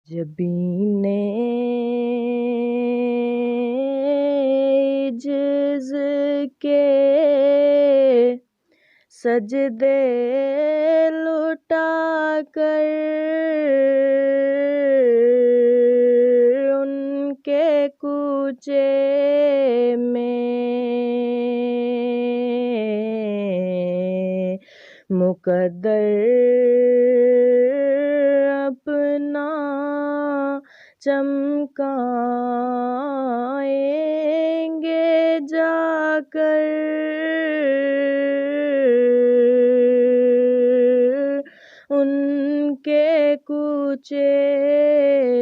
جبین نے ijaz کے سجدے لٹا کر ان کے کوچے میں مقدر اپنا چمکائیں گے جا کر ان کے کوچے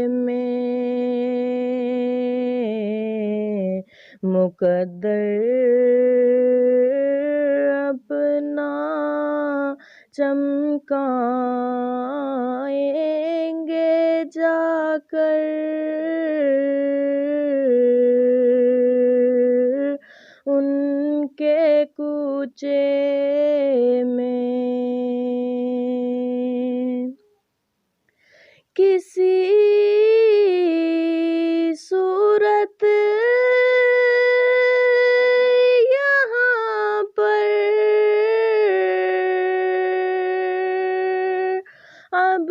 میں مقدر اپنا چمکائیں گے جا کر ان کے کوچے میں کسی صورت یہاں پر اب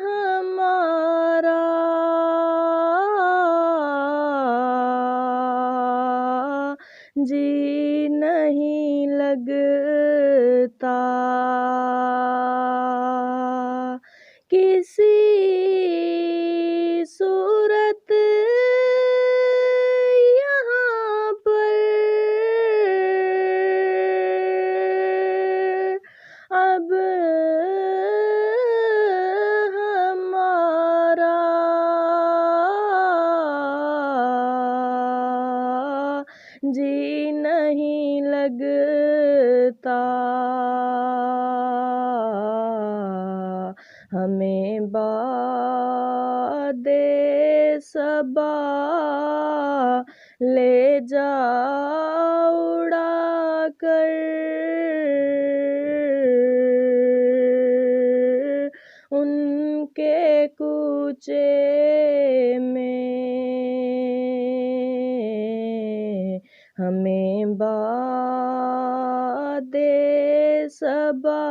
ہمارا جی نہیں لگتا کسی صورت یہاں پر اب ہمارا جی نہیں لگتا ہمیں باد صبا لے جا اڑا کر ان کے کوچے میں ہمیں باد صبا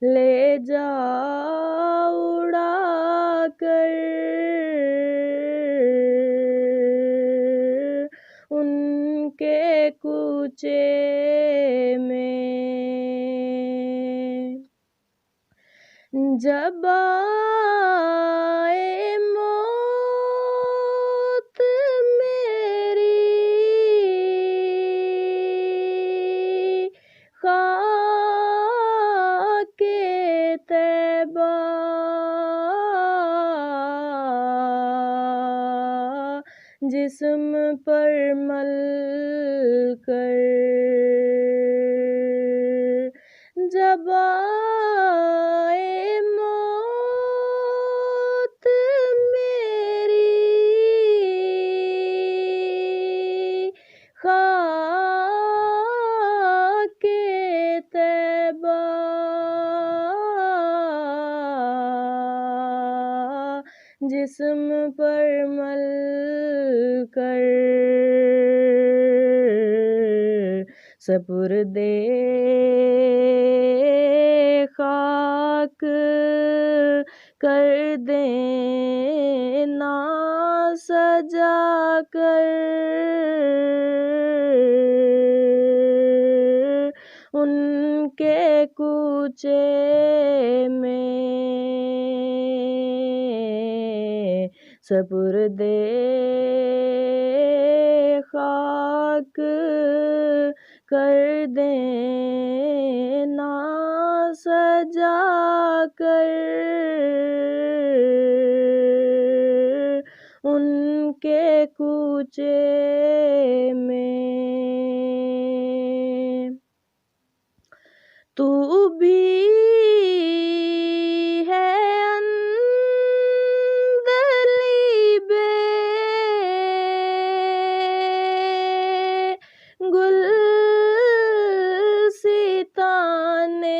لے جا اڑا کر ان کے کوچے میں جب آئے موت میری خاک طیبہ جسم پر مل کر جب آئے موت میری خاک طیبہ جسم پر مل کر سپردے خاک کر دینا سجا کر ان کے کوچے میں سپردے خاک کر دینا سجا کر ان کے کوچے میں تو بھی ہے اندلی بے گلستانے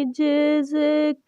ijaz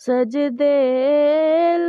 sajde